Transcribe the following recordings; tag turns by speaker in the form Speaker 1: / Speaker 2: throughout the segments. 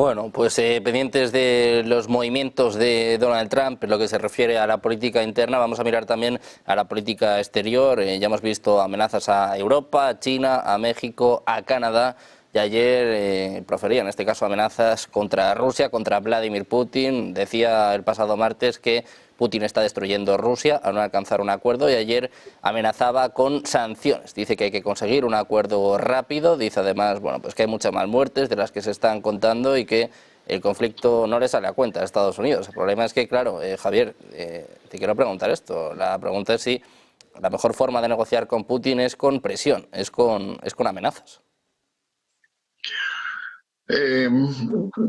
Speaker 1: Bueno, pues pendientes de los movimientos de Donald Trump en lo que se refiere a la política interna, vamos a mirar también a la política exterior. Ya hemos visto amenazas a Europa, a China, a México, a Canadá, y ayer profería en este caso amenazas contra Rusia, contra Vladimir Putin. Decía el pasado martes que Putin está destruyendo Rusia al no alcanzar un acuerdo, y ayer amenazaba con sanciones. Dice que hay que conseguir un acuerdo rápido. Dice además, bueno, pues que hay muchas más muertes de las que se están contando y que el conflicto no le sale a cuenta a Estados Unidos. El problema es que, claro, Javier, te quiero preguntar esto. La pregunta es si la mejor forma de negociar con Putin es con presión, es con amenazas.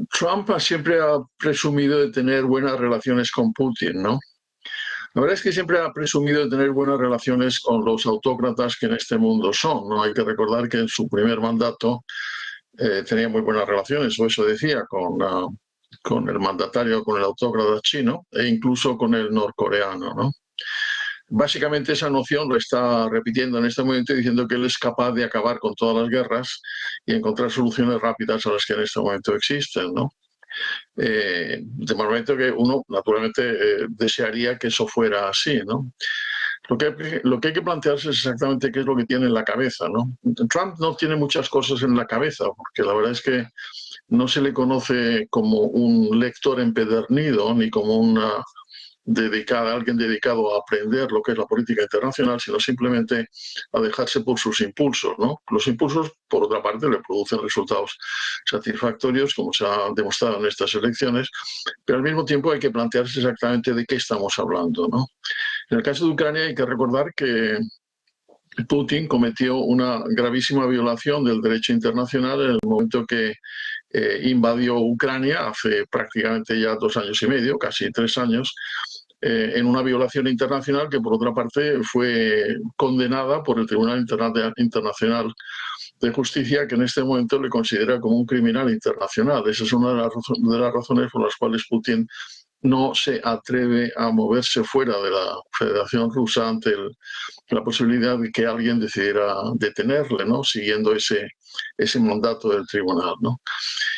Speaker 2: Trump siempre ha presumido de tener buenas relaciones con Putin, ¿no? La verdad es que siempre ha presumido de tener buenas relaciones con los autócratas que en este mundo son, ¿no? Hay que recordar que en su primer mandato tenía muy buenas relaciones, o eso decía, con el mandatario, con el autócrata chino e incluso con el norcoreano, ¿no? Básicamente esa noción lo está repitiendo en este momento, diciendo que él es capaz de acabar con todas las guerras y encontrar soluciones rápidas a las que en este momento existen, ¿no? De momento que uno, naturalmente, desearía que eso fuera así, ¿no? Lo que hay que plantearse es exactamente qué es lo que tiene en la cabeza, ¿no? Trump no tiene muchas cosas en la cabeza, porque la verdad es que no se le conoce como un lector empedernido ni como alguien dedicado a aprender lo que es la política internacional, sino simplemente a dejarse por sus impulsos, ¿no? Los impulsos, por otra parte, le producen resultados satisfactorios, como se ha demostrado en estas elecciones, pero al mismo tiempo hay que plantearse exactamente de qué estamos hablando, ¿no? En el caso de Ucrania hay que recordar que Putin cometió una gravísima violación del derecho internacional en el momento que invadió Ucrania hace prácticamente ya 2 años y medio, casi 3 años, en una violación internacional que, por otra parte, fue condenada por el Tribunal Internacional de Justicia, que en este momento le considera como un criminal internacional. Esa es una de las razones por las cuales Putin no se atreve a moverse fuera de la Federación Rusa ante la posibilidad de que alguien decidiera detenerle, ¿no? Siguiendo ese mandato del tribunal, ¿no?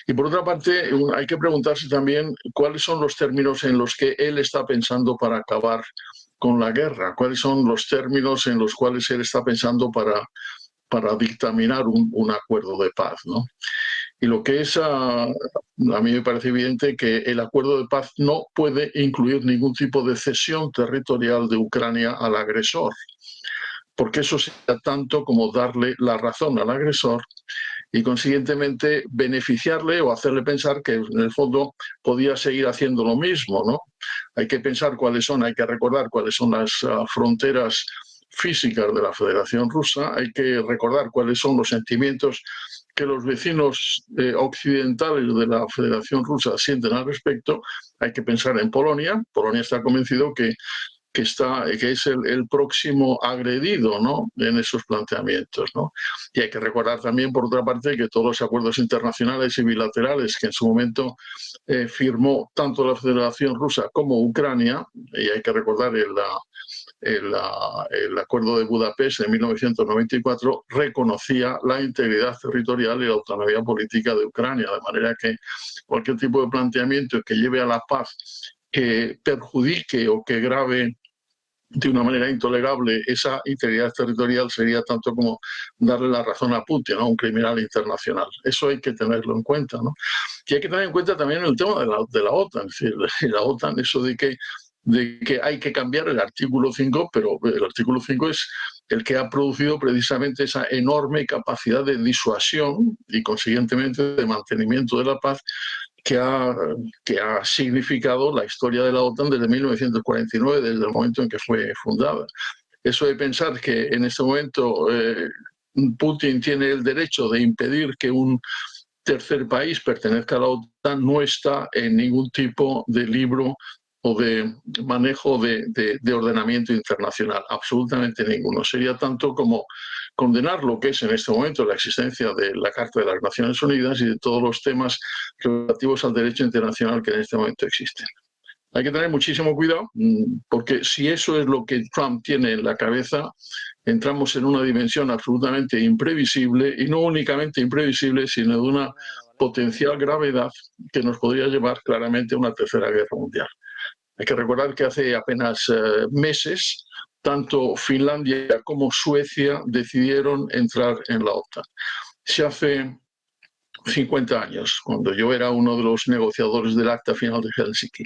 Speaker 2: Y por otra parte, hay que preguntarse también cuáles son los términos en los que él está pensando para acabar con la guerra, cuáles son los términos en los cuales él está pensando para dictaminar un acuerdo de paz, ¿no? Y lo que es, a mí me parece evidente que el acuerdo de paz no puede incluir ningún tipo de cesión territorial de Ucrania al agresor, porque eso sería tanto como darle la razón al agresor y, consiguientemente, beneficiarle o hacerle pensar que, en el fondo, podía seguir haciendo lo mismo, ¿no? Hay que pensar hay que recordar cuáles son las fronteras físicas de la Federación Rusa, hay que recordar cuáles son los sentimientos que los vecinos occidentales de la Federación Rusa sienten al respecto. Hay que pensar en Polonia. Polonia está convencido que es el próximo agredido, ¿no?, en esos planteamientos, ¿no? Y hay que recordar también, por otra parte, que todos los acuerdos internacionales y bilaterales que en su momento firmó tanto la Federación Rusa como Ucrania, y hay que recordar el Acuerdo de Budapest de 1994, reconocía la integridad territorial y la autonomía política de Ucrania, de manera que cualquier tipo de planteamiento que lleve a la paz, que perjudique o que grave de una manera intolerable esa integridad territorial, sería tanto como darle la razón a Putin, ¿no?, un criminal internacional. Eso hay que tenerlo en cuenta, ¿no? Y hay que tener en cuenta también el tema de la OTAN, es decir, la OTAN, eso de que hay que cambiar el artículo 5, pero el artículo 5 es el que ha producido precisamente esa enorme capacidad de disuasión y, consiguientemente, de mantenimiento de la paz que ha significado la historia de la OTAN desde 1949, desde el momento en que fue fundada. Eso de pensar que en este momento Putin tiene el derecho de impedir que un tercer país pertenezca a la OTAN no está en ningún tipo de libro o de manejo de ordenamiento internacional, absolutamente ninguno. Sería tanto como condenar lo que es en este momento la existencia de la Carta de las Naciones Unidas y de todos los temas relativos al derecho internacional que en este momento existen. Hay que tener muchísimo cuidado, porque si eso es lo que Trump tiene en la cabeza, entramos en una dimensión absolutamente imprevisible, y no únicamente imprevisible, sino de una potencial gravedad que nos podría llevar claramente a una tercera guerra mundial. Hay que recordar que hace apenas meses tanto Finlandia como Suecia decidieron entrar en la OTAN. Se hace 50 años, cuando yo era uno de los negociadores del Acta Final de Helsinki,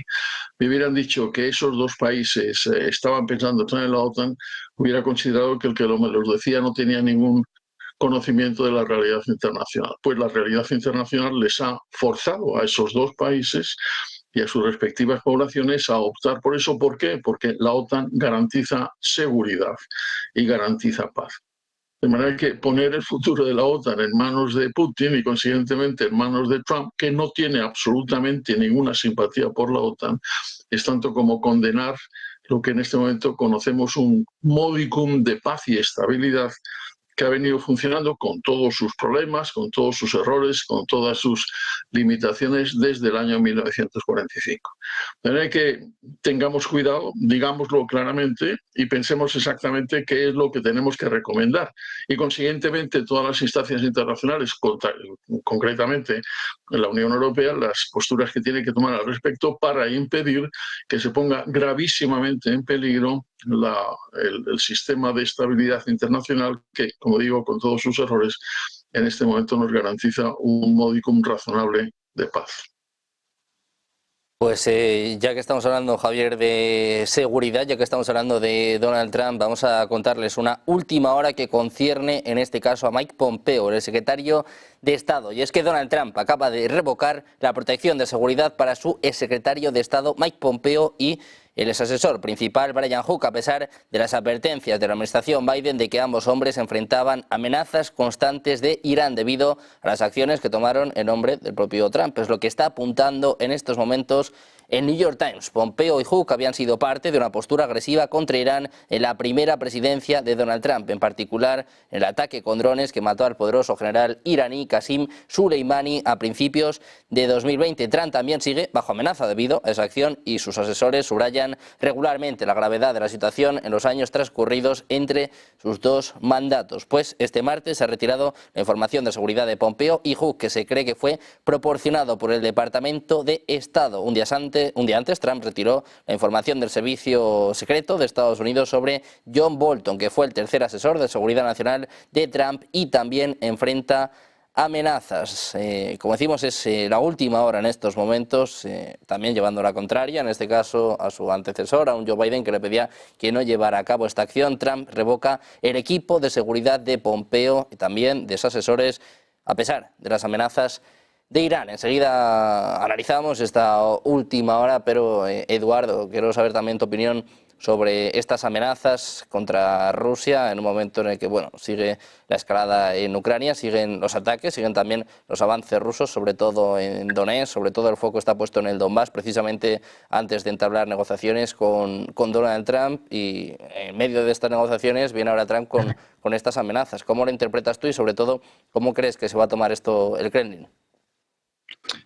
Speaker 2: me hubieran dicho que esos dos países estaban pensando entrar en la OTAN, hubiera considerado que el que me los decía no tenía ningún conocimiento de la realidad internacional. Pues la realidad internacional les ha forzado a esos dos países y a sus respectivas poblaciones a optar por eso. ¿Por qué? Porque la OTAN garantiza seguridad y garantiza paz. De manera que poner el futuro de la OTAN en manos de Putin y consiguientemente en manos de Trump, que no tiene absolutamente ninguna simpatía por la OTAN, es tanto como condenar lo que en este momento conocemos un modicum de paz y estabilidad que ha venido funcionando con todos sus problemas, con todos sus errores, con todas sus limitaciones desde el año 1945. De manera que tengamos cuidado, digámoslo claramente y pensemos exactamente qué es lo que tenemos que recomendar. Y consiguientemente todas las instancias internacionales, concretamente en la Unión Europea, las posturas que tiene que tomar al respecto para impedir que se ponga gravísimamente en peligro el sistema de estabilidad internacional que, como digo, con todos sus errores, en este momento nos garantiza un modicum razonable de paz.
Speaker 1: Pues ya que estamos hablando, Javier, de seguridad, ya que estamos hablando de Donald Trump, vamos a contarles una última hora que concierne, en este caso, a Mike Pompeo, el secretario de Estado. Y es que Donald Trump acaba de revocar la protección de seguridad para su exsecretario de Estado, Mike Pompeo, y el exasesor principal, Brian Hook, a pesar de las advertencias de la administración Biden de que ambos hombres enfrentaban amenazas constantes de Irán debido a las acciones que tomaron en nombre del propio Trump. Es lo que está apuntando en estos momentos el New York Times. Pompeo y Hook habían sido parte de una postura agresiva contra Irán en la primera presidencia de Donald Trump, en particular en el ataque con drones que mató al poderoso general iraní Qasem Soleimani a principios de 2020. Trump también sigue bajo amenaza debido a esa acción y sus asesores subrayan regularmente la gravedad de la situación en los años transcurridos entre sus dos mandatos. Pues este martes se ha retirado la información de seguridad de Pompeo y Hook, que se cree que fue proporcionado por el Departamento de Estado. Un día antes, Trump retiró la información del Servicio Secreto de Estados Unidos sobre John Bolton, que fue el tercer asesor de seguridad nacional de Trump y también enfrenta amenazas. Como decimos, es la última hora en estos momentos, también llevando la contraria, en este caso a su antecesor, a un Joe Biden que le pedía que no llevara a cabo esta acción. Trump revoca el equipo de seguridad de Pompeo y también de sus asesores, a pesar de las amenazas de Irán. Enseguida analizamos esta última hora, pero Eduardo, quiero saber también tu opinión sobre estas amenazas contra Rusia en un momento en el que, bueno, sigue la escalada en Ucrania, siguen los ataques, siguen también los avances rusos, sobre todo en Donetsk, sobre todo el foco está puesto en el Donbass, precisamente antes de entablar negociaciones con Donald Trump, y en medio de estas negociaciones viene ahora Trump con estas amenazas. ¿Cómo lo interpretas tú y, sobre todo, cómo crees que se va a tomar esto el Kremlin?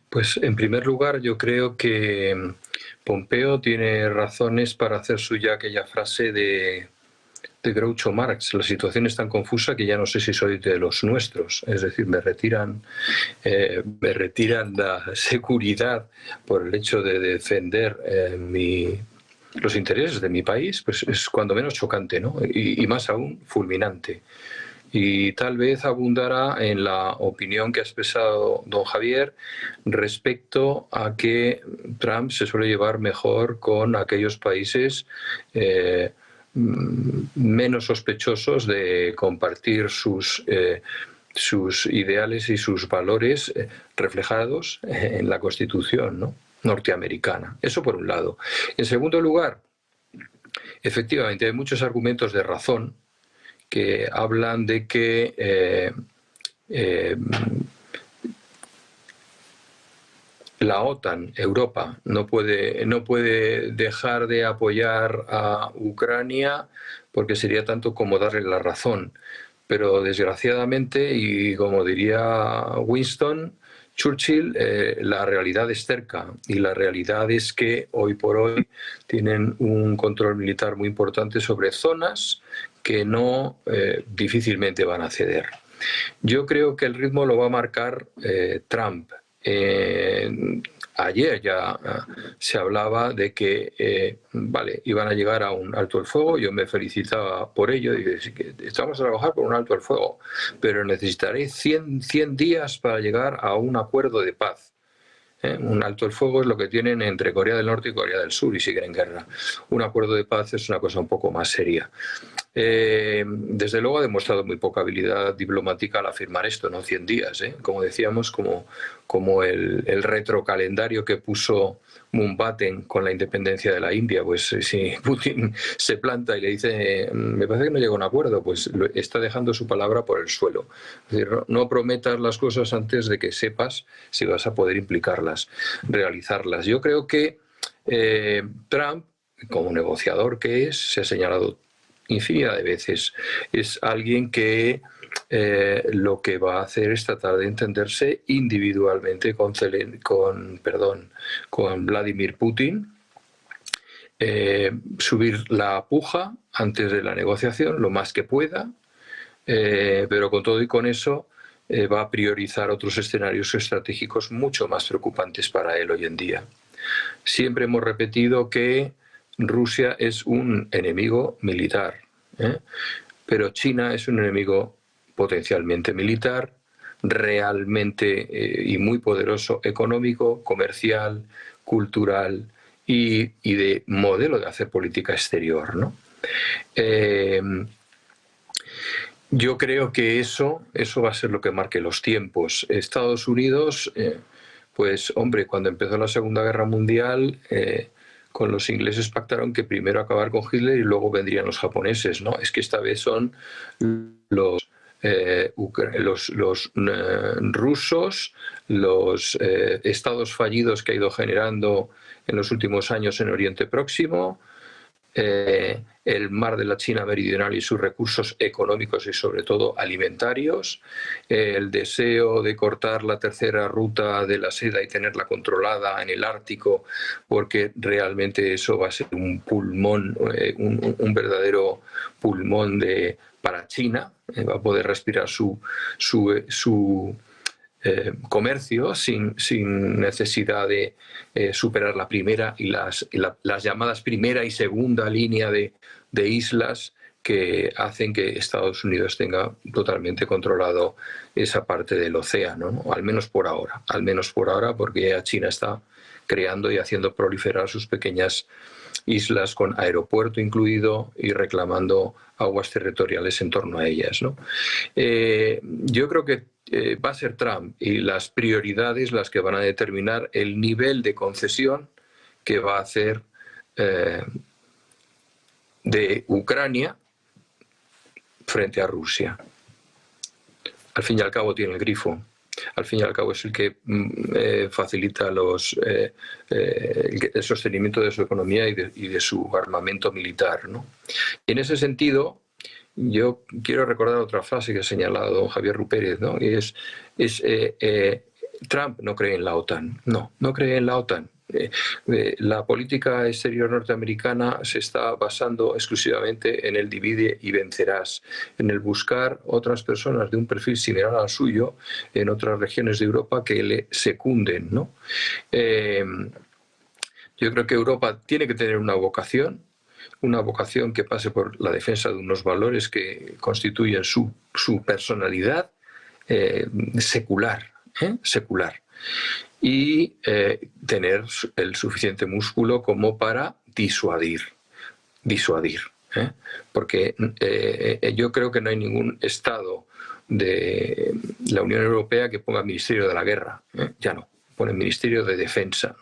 Speaker 3: Pues en primer lugar yo creo que Pompeo tiene razones para hacer suya aquella frase de Groucho Marx: la situación es tan confusa que ya no sé si soy de los nuestros. Es decir, me retiran la seguridad por el hecho de defender los intereses de mi país. Pues es cuando menos chocante, ¿no? Y más aún fulminante. Y tal vez abundará en la opinión que ha expresado don Javier respecto a que Trump se suele llevar mejor con aquellos países menos sospechosos de compartir sus ideales y sus valores reflejados en la Constitución, ¿no?, norteamericana. Eso por un lado. En segundo lugar, efectivamente hay muchos argumentos de razón que hablan de que la OTAN, Europa, no puede dejar de apoyar a Ucrania porque sería tanto como darle la razón. Pero desgraciadamente, y como diría Winston Churchill, la realidad es cerca, y la realidad es que hoy por hoy tienen un control militar muy importante sobre zonas que difícilmente van a ceder. Yo creo que el ritmo lo va a marcar Trump, ayer ya se hablaba de que vale, iban a llegar a un alto el fuego. Yo me felicitaba por ello y decía que estamos a trabajar por un alto el fuego, pero necesitaré 100 días para llegar a un acuerdo de paz. Un alto el fuego es lo que tienen entre Corea del Norte y Corea del Sur y siguen en guerra. Un acuerdo de paz es una cosa un poco más seria. Desde luego ha demostrado muy poca habilidad diplomática al afirmar esto, ¿no? 100 días, como decíamos, como el retrocalendario que puso Mountbatten con la independencia de la India. Pues si Putin se planta y le dice me parece que no llega a un acuerdo, pues está dejando su palabra por el suelo. Es decir, no prometas las cosas antes de que sepas si vas a poder implicarlas, realizarlas. Yo creo que Trump, como negociador que es, se ha señalado infinidad de veces, es alguien que lo que va a hacer es tratar de entenderse individualmente con Vladimir Putin, subir la puja antes de la negociación lo más que pueda, pero con todo y con eso va a priorizar otros escenarios estratégicos mucho más preocupantes para él hoy en día. Siempre hemos repetido que Rusia es un enemigo militar, pero China es un enemigo potencialmente militar, realmente y muy poderoso económico, comercial, cultural y de modelo de hacer política exterior, ¿no? Yo creo que eso va a ser lo que marque los tiempos. Estados Unidos, pues hombre, cuando empezó la Segunda Guerra Mundial, con los ingleses pactaron que primero acabar con Hitler y luego vendrían los japoneses, ¿no? Es que esta vez son los rusos, los estados fallidos que ha ido generando en los últimos años en Oriente Próximo, el mar de la China Meridional y sus recursos económicos y sobre todo alimentarios, el deseo de cortar la tercera ruta de la seda y tenerla controlada en el Ártico, porque realmente eso va a ser un pulmón, un verdadero pulmón para China, va a poder respirar su comercio sin necesidad de superar la primera y las llamadas primera y segunda línea de islas que hacen que Estados Unidos tenga totalmente controlado esa parte del océano, ¿no? Al menos por ahora, porque ya China está creando y haciendo proliferar sus pequeñas islas con aeropuerto incluido y reclamando aguas territoriales en torno a ellas, ¿no? Yo creo que va a ser Trump y las prioridades las que van a determinar el nivel de concesión que va a hacer de Ucrania frente a Rusia. Al fin y al cabo tiene el grifo. Al fin y al cabo es el que facilita el sostenimiento de su economía y de su armamento militar, ¿no? Y en ese sentido, yo quiero recordar otra frase que ha señalado Javier Rupérez, ¿no? Y Trump no cree en la OTAN. No cree en la OTAN. La política exterior norteamericana se está basando exclusivamente en el divide y vencerás, en el buscar otras personas de un perfil similar al suyo en otras regiones de Europa que le secunden, ¿no? Yo creo que Europa tiene que tener una vocación que pase por la defensa de unos valores que constituyen su personalidad secular, y tener el suficiente músculo como para disuadir, porque yo creo que no hay ningún Estado de la Unión Europea que ponga Ministerio de la Guerra, ya no. Pone Ministerio de Defensa.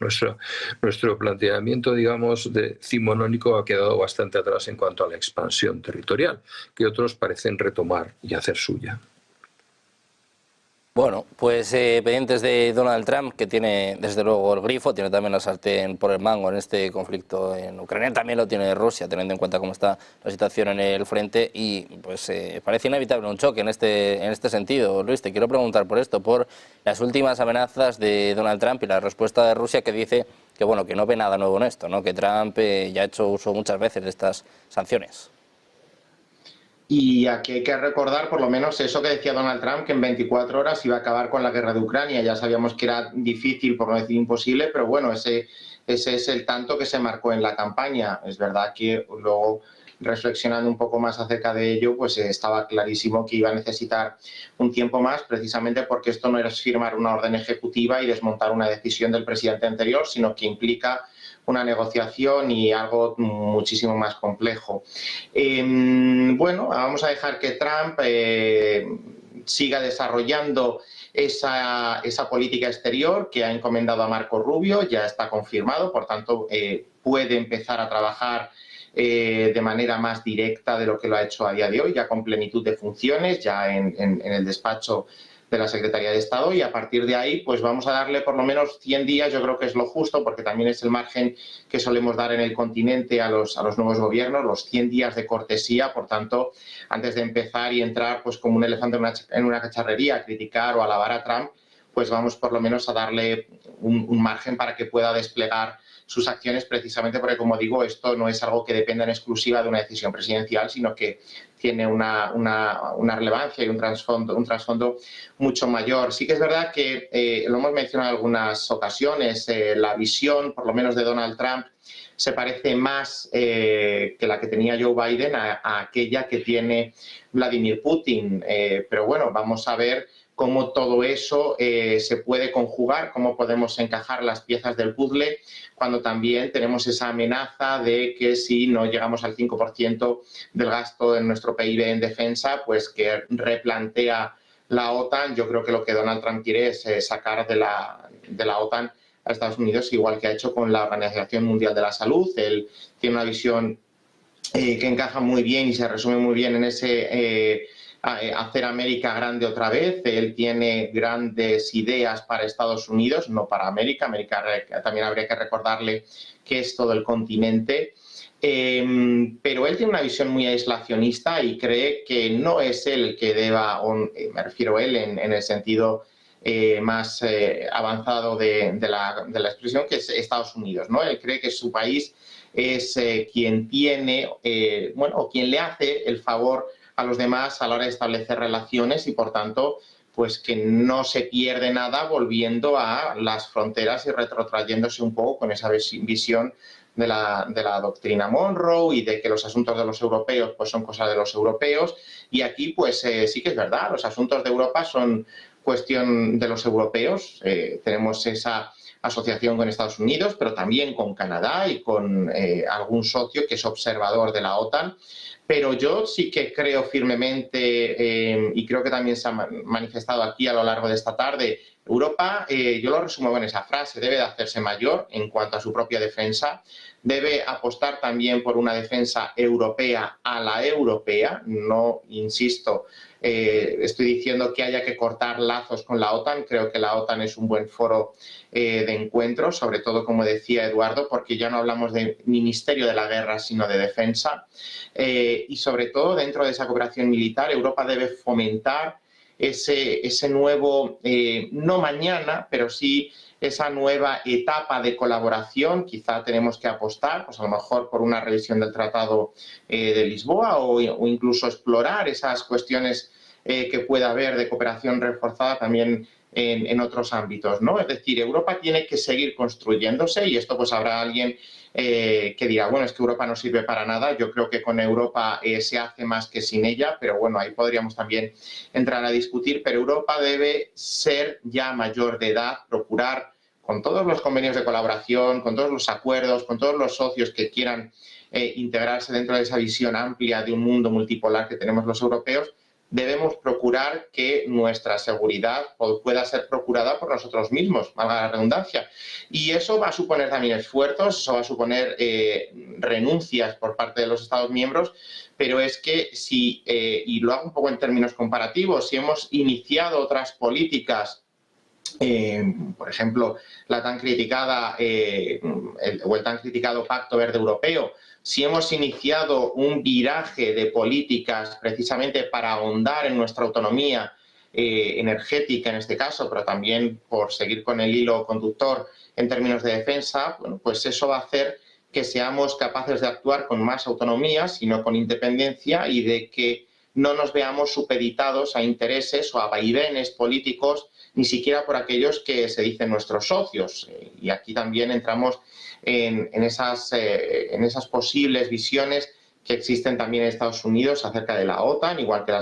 Speaker 3: Nuestro planteamiento, digamos, decimonónico ha quedado bastante atrás en cuanto a la expansión territorial, que otros parecen retomar y hacer suya.
Speaker 1: Bueno, pues pendientes de Donald Trump, que tiene desde luego el grifo, tiene también la sartén por el mango en este conflicto en Ucrania, también lo tiene Rusia, teniendo en cuenta cómo está la situación en el frente, y pues parece inevitable un choque en este sentido. Luis, te quiero preguntar por esto, por las últimas amenazas de Donald Trump y la respuesta de Rusia, que dice que bueno, que no ve nada nuevo en esto, ¿no? Que Trump ya ha hecho uso muchas veces de estas sanciones.
Speaker 4: Y aquí hay que recordar por lo menos eso que decía Donald Trump, que en 24 horas iba a acabar con la guerra de Ucrania. Ya sabíamos que era difícil, por no decir imposible, pero bueno, ese es el tanto que se marcó en la campaña. Es verdad que luego, reflexionando un poco más acerca de ello, pues estaba clarísimo que iba a necesitar un tiempo más, precisamente porque esto no era firmar una orden ejecutiva y desmontar una decisión del presidente anterior, sino que implica una negociación y algo muchísimo más complejo. Bueno, vamos a dejar que Trump siga desarrollando esa política exterior que ha encomendado a Marco Rubio, ya está confirmado, por tanto puede empezar a trabajar de manera más directa de lo que lo ha hecho a día de hoy, ya con plenitud de funciones, ya en el despacho de la Secretaría de Estado, y a partir de ahí pues vamos a darle por lo menos 100 días, yo creo que es lo justo, porque también es el margen que solemos dar en el continente a los nuevos gobiernos, los 100 días de cortesía. Por tanto, antes de empezar y entrar pues como un elefante en una cacharrería a criticar o alabar a Trump, pues vamos por lo menos a darle un margen para que pueda desplegar sus acciones, precisamente porque, como digo, esto no es algo que dependa en exclusiva de una decisión presidencial, sino que tiene una relevancia y un trasfondo mucho mayor. Sí que es verdad que, lo hemos mencionado en algunas ocasiones, la visión, por lo menos de Donald Trump, se parece más que la que tenía Joe Biden a aquella que tiene Vladimir Putin. Pero bueno, vamos a ver cómo todo eso se puede conjugar, cómo podemos encajar las piezas del puzzle, cuando también tenemos esa amenaza de que si no llegamos al 5% del gasto en nuestro PIB en defensa, pues que replantea la OTAN. Yo creo que lo que Donald Trump quiere es sacar de la OTAN a Estados Unidos, igual que ha hecho con la Organización Mundial de la Salud. Él tiene una visión que encaja muy bien y se resume muy bien en ese hacer América grande otra vez. Él tiene grandes ideas para Estados Unidos, no para América. América también habría que recordarle que es todo el continente. Pero él tiene una visión muy aislacionista y cree que no es él el que deba, me refiero a él en el sentido más avanzado de la expresión, que es Estados Unidos, ¿no? Él cree que su país es quien tiene, o quien le hace el favor a los demás a la hora de establecer relaciones, y por tanto pues que no se pierde nada volviendo a las fronteras y retrotrayéndose un poco con esa visión de la doctrina Monroe y de que los asuntos de los europeos pues son cosas de los europeos. Y aquí pues sí que es verdad, los asuntos de Europa son cuestión de los europeos. Tenemos esa asociación con Estados Unidos, pero también con Canadá y con algún socio que es observador de la OTAN. Pero yo sí que creo firmemente, y creo que también se ha manifestado aquí a lo largo de esta tarde, Europa, yo lo resumo en esa frase, debe de hacerse mayor en cuanto a su propia defensa, debe apostar también por una defensa europea a la europea. No, insisto, estoy diciendo que haya que cortar lazos con la OTAN. Creo que la OTAN es un buen foro de encuentro, sobre todo, como decía Eduardo, porque ya no hablamos de ministerio de la guerra, sino de defensa. Y sobre todo, dentro de esa cooperación militar, Europa debe fomentar ese nuevo, no mañana, pero sí esa nueva etapa de colaboración. Quizá tenemos que apostar, pues a lo mejor por una revisión del Tratado de Lisboa, o incluso explorar esas cuestiones que pueda haber de cooperación reforzada también en otros ámbitos, ¿no? Es decir, Europa tiene que seguir construyéndose, y esto pues habrá alguien que dirá, bueno, es que Europa no sirve para nada. Yo creo que con Europa se hace más que sin ella, pero bueno, ahí podríamos también entrar a discutir. Pero Europa debe ser ya mayor de edad, procurar, con todos los convenios de colaboración, con todos los acuerdos, con todos los socios que quieran integrarse dentro de esa visión amplia de un mundo multipolar que tenemos los europeos, debemos procurar que nuestra seguridad pueda ser procurada por nosotros mismos, valga la redundancia. Y eso va a suponer también esfuerzos, eso va a suponer renuncias por parte de los Estados miembros, pero es que si, y lo hago un poco en términos comparativos, si hemos iniciado otras políticas, por ejemplo, la tan criticada o el tan criticado Pacto Verde Europeo, si hemos iniciado un viraje de políticas precisamente para ahondar en nuestra autonomía energética en este caso, pero también por seguir con el hilo conductor en términos de defensa, bueno, pues eso va a hacer que seamos capaces de actuar con más autonomía, sino con independencia, y de que no nos veamos supeditados a intereses o a vaivenes políticos, ni siquiera por aquellos que se dicen nuestros socios. Y aquí también entramos en esas posibles visiones que existen también en Estados Unidos acerca de la OTAN, igual que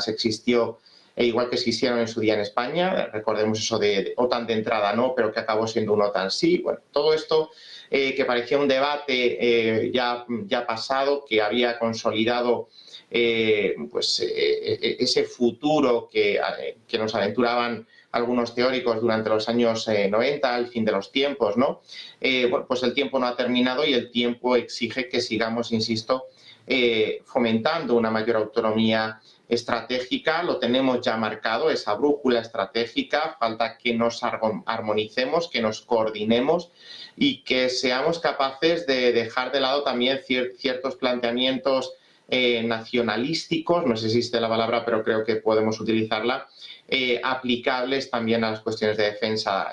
Speaker 4: existieron en su día en España. Recordemos eso de OTAN de entrada no, pero que acabó siendo un OTAN sí. Bueno, todo esto que parecía un debate ya pasado, que había consolidado ese futuro que nos aventuraban algunos teóricos durante los años 90, el fin de los tiempos, ¿no? Pues el tiempo no ha terminado y el tiempo exige que sigamos, insisto, fomentando una mayor autonomía estratégica. Lo tenemos ya marcado, esa brújula estratégica. Falta que nos armonicemos, que nos coordinemos y que seamos capaces de dejar de lado también ciertos planteamientos nacionalísticos, no sé si existe la palabra, pero creo que podemos utilizarla, aplicables también a las cuestiones de defensa.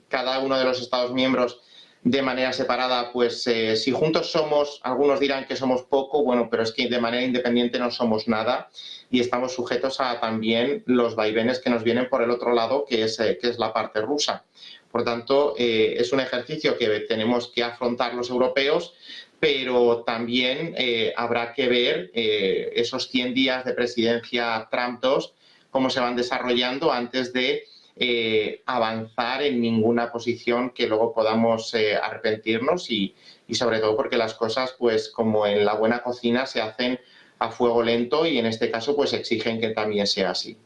Speaker 4: Cada uno de los Estados miembros de manera separada, pues si juntos somos, algunos dirán que somos poco, bueno, pero es que de manera independiente no somos nada y estamos sujetos a también los vaivenes que nos vienen por el otro lado, que es la parte rusa. Por tanto, es un ejercicio que tenemos que afrontar los europeos, pero también habrá que ver esos 100 días de presidencia Trump 2, cómo se van desarrollando antes de avanzar en ninguna posición que luego podamos arrepentirnos y sobre todo porque las cosas, pues como en la buena cocina, se hacen a fuego lento y en este caso pues exigen que también sea así.